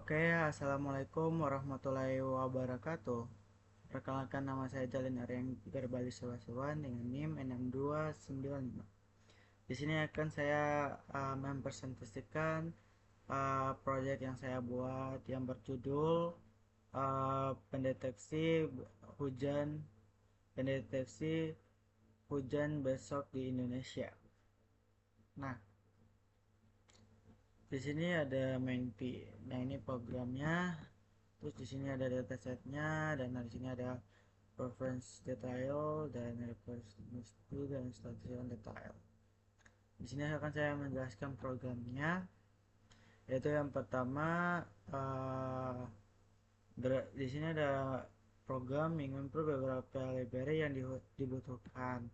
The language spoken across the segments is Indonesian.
Oke, assalamualaikum warahmatullahi wabarakatuh. Perkenalkan, nama saya Jalin Aryan Garbali Sewan dengan NIM 6295. Di sini akan saya mempresentasikan proyek yang saya buat yang berjudul pendeteksi hujan pendeteksi hujan besok di Indonesia. Nah, di sini ada main P. Nah, ini programnya. Terus di sini ada datasetnya, dan di sini ada reference detail dan reference history dan statistical detail. Di sini akan saya menjelaskan programnya, yaitu yang pertama di sini ada program menginput beberapa library yang dibutuhkan,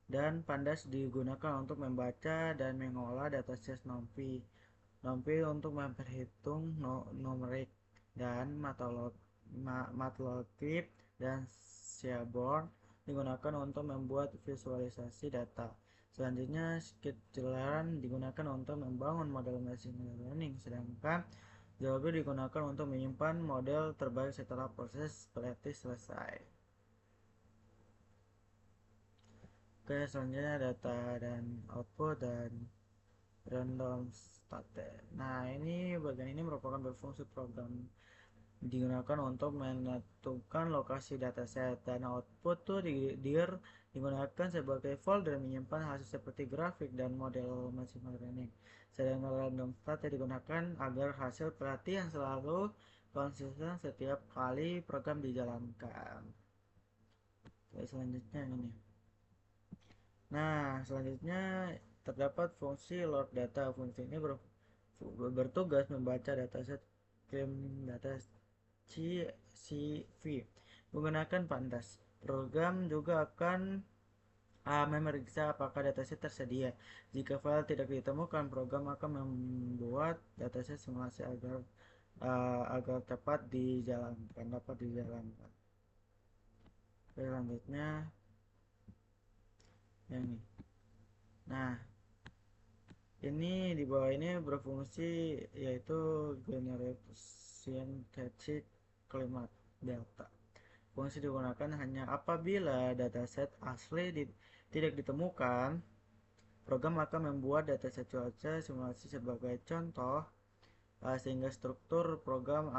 dan Pandas digunakan untuk membaca dan mengolah dataset NumPy. NumPy untuk memperhitung numerik, dan Matplotlib dan Seaborn digunakan untuk membuat visualisasi data. Selanjutnya, Skitlearn digunakan untuk membangun model machine learning, sedangkan Java digunakan untuk menyimpan model terbaik setelah proses peleti selesai. Oke, selanjutnya data dan output dan random state. Nah, bagian ini merupakan berfungsi program digunakan untuk menentukan lokasi dataset, dan output dir digunakan sebagai folder menyimpan hasil seperti grafik dan model machine learning. Sedangkan random state digunakan agar hasil pelatihan selalu konsisten setiap kali program dijalankan. Oke, selanjutnya ini. Nah, selanjutnya terdapat fungsi load data. Fungsi ini bertugas membaca dataset claim data CSV menggunakan Pandas. Program juga akan memeriksa apakah dataset tersedia. Jika file tidak ditemukan, program akan membuat dataset simulasi agar dapat dijalankan. Oke, selanjutnya yang ini. Nah, ini di bawah ini berfungsi, yaitu generation cache climate data. Fungsi digunakan hanya apabila dataset asli tidak ditemukan. Program akan membuat dataset cuaca simulasi sebagai contoh, sehingga struktur program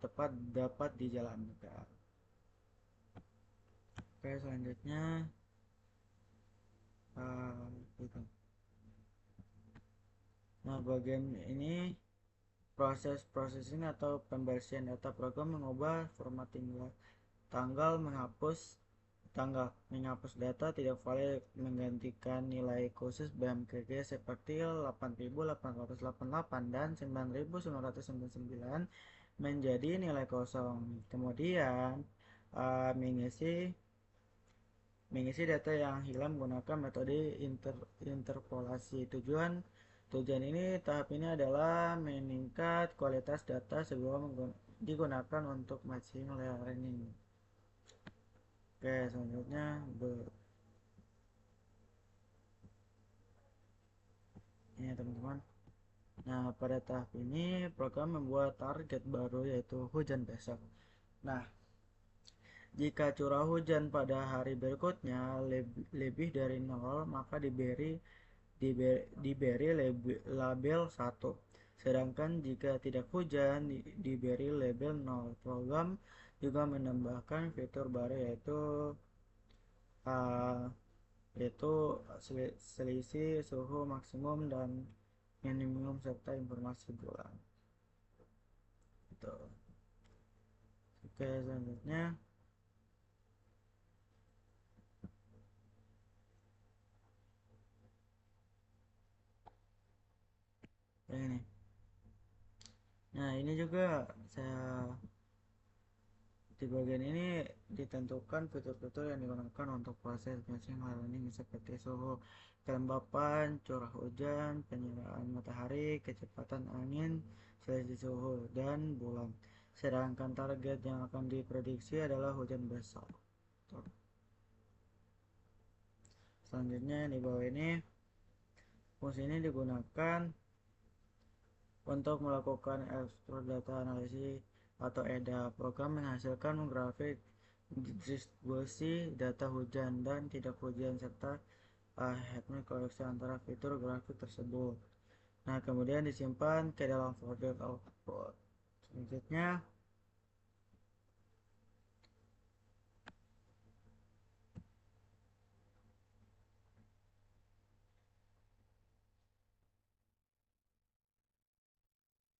tepat dapat dijalankan. Oke, selanjutnya gitu. Nah, bagian ini proses processing atau pembersihan data. Program mengubah formatting tanggal, menghapus data tidak valid, menggantikan nilai khusus BMKG seperti 8.888 dan 9.999 menjadi nilai kosong. Kemudian mengisi data yang hilang menggunakan metode interpolasi. Tujuan tahap ini adalah meningkat kualitas data sebelum digunakan untuk machine learning. Oke, selanjutnya ini teman-teman. Nah, pada tahap ini program membuat target baru, yaitu hujan besok. Nah, jika curah hujan pada hari berikutnya lebih dari 0, maka diberi label 1. Sedangkan jika tidak hujan, diberi label 0. Program juga menambahkan fitur baru, uh, yaitu selisih suhu maksimum dan minimum serta informasi bulan. Gitu. Oke, selanjutnya yang ini. Nah, ini juga saya di bagian ini ditentukan fitur-fitur yang digunakan untuk proses machine learning seperti suhu, kelembapan, curah hujan, penyinaan matahari, kecepatan angin, selisih suhu, dan bulan. Sedangkan target yang akan diprediksi adalah hujan besok. Selanjutnya di bawah ini, fungsi ini digunakan untuk melakukan ekspor data analisis atau EDA. Program menghasilkan grafik distribusi data hujan dan tidak hujan serta headmap koleksi antara fitur grafik tersebut. Nah, kemudian disimpan ke dalam folder output. Selanjutnya,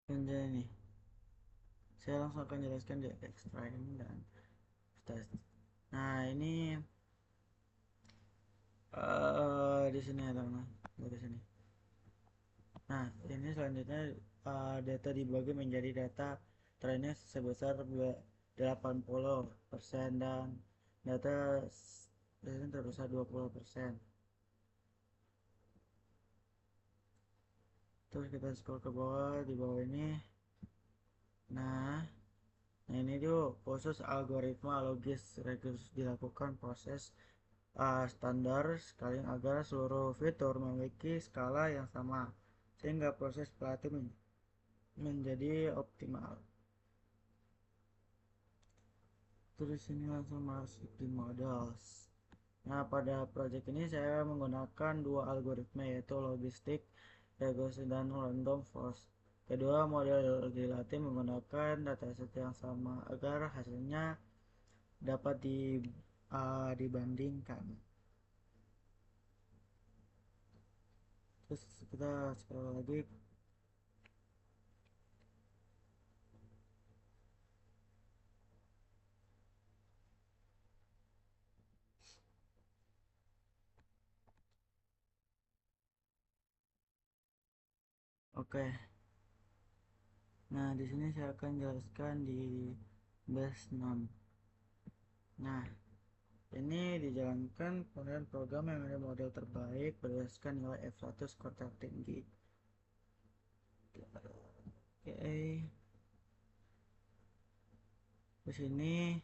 ini saya langsung akan jelaskan di extract dan test. Nah, ini di sini ada dari sini. Nah, ini selanjutnya data dibagi menjadi data training sebesar 80% dan data ini terbesar 20%. Terus kita scroll ke bawah, di bawah ini. Nah, ini tuh proses algoritma logis regress dilakukan proses standar scaling agar seluruh fitur memiliki skala yang sama sehingga proses pelatih menjadi optimal. Terus ini langsung masuk di models. Nah, pada project ini saya menggunakan dua algoritma yaitu logistik regression dan random forest. Kedua model dilatih menggunakan dataset yang sama agar hasilnya dapat dibandingkan. Terus kita scroll lagi. Oke. Nah, di sini saya akan jelaskan di base 6. Nah, ini dijalankan kemudian program yang ada model terbaik berdasarkan nilai F1 skor tertinggi. Oke. Di sini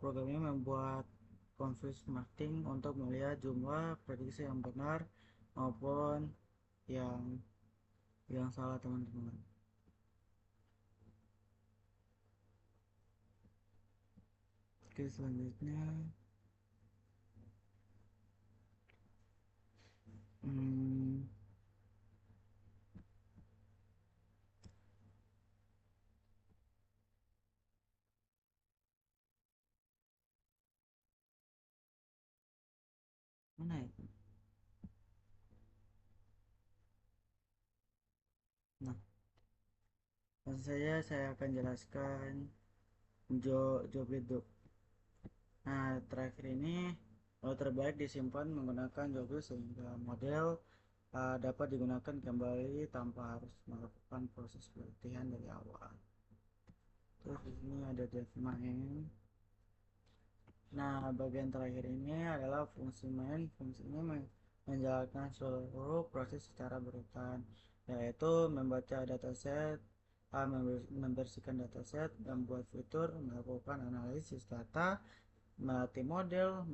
programnya membuat confuse marketing untuk melihat jumlah prediksi yang benar maupun yang salah, teman-teman. Oke, selanjutnya mana ya? Nah, langsung saja saya akan jelaskan job itu. Nah, terakhir ini model terbaik disimpan menggunakan jobless sehingga model dapat digunakan kembali tanpa harus melakukan proses pelatihan dari awal. Terus di sini ada dev main. Nah, bagian terakhir ini adalah fungsi main. Fungsinya menjalankan seluruh proses secara berurutan, yaitu membaca dataset, membersihkan dataset, membuat fitur, melakukan analisis data, melatih model,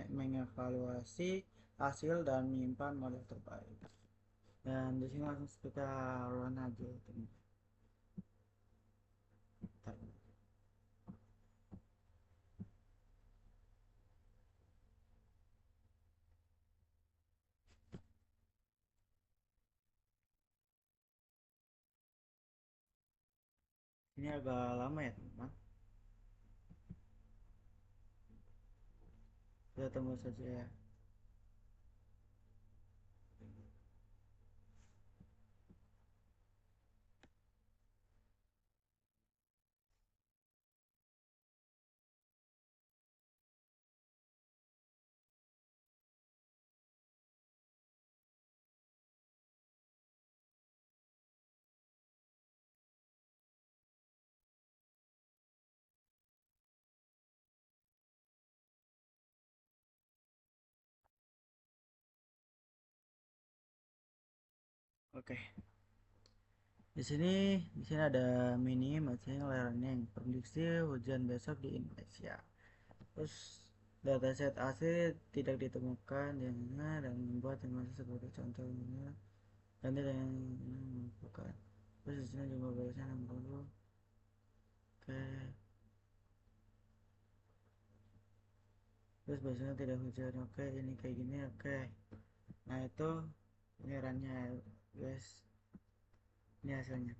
mengevaluasi hasil dan menyimpan model terbaik. Dan di sini langsung kita run aja, teman. Ini agak lama ya, teman. Kita tunggu saja ya. Oke. Di sini ada mini machine learning prediksi hujan besok di Indonesia. Terus dataset asli tidak ditemukan di mana dan membuat informasi seperti contohnya ganti dengan bukan. Terus di sini jumlah balasnya 60. Oke. Terus biasanya tidak hujan. Oke, ini kayak gini. Oke. Nah, itu ini runnya guys. Ini hasilnya.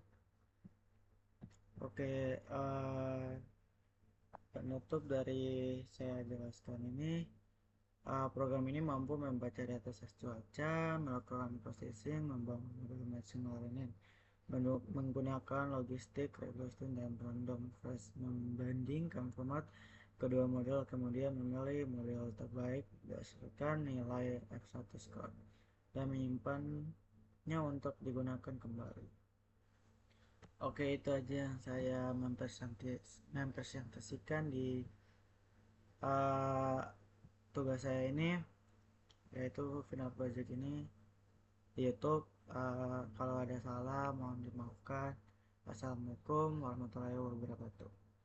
Oke, penutup dari saya jelaskan ini, program ini mampu membaca data cuaca, melakukan processing, membangun model machine learning, menggunakan logistik, regression, dan random forest, membandingkan format kedua model, kemudian memilih model terbaik berdasarkan nilai F1 score, dan menyimpannya untuk digunakan kembali. Oke, itu aja yang saya mempresentasikan di uh, tugas saya ini, yaitu final project ini di YouTube. Kalau ada salah mohon dimaafkan. Assalamualaikum warahmatullahi wabarakatuh.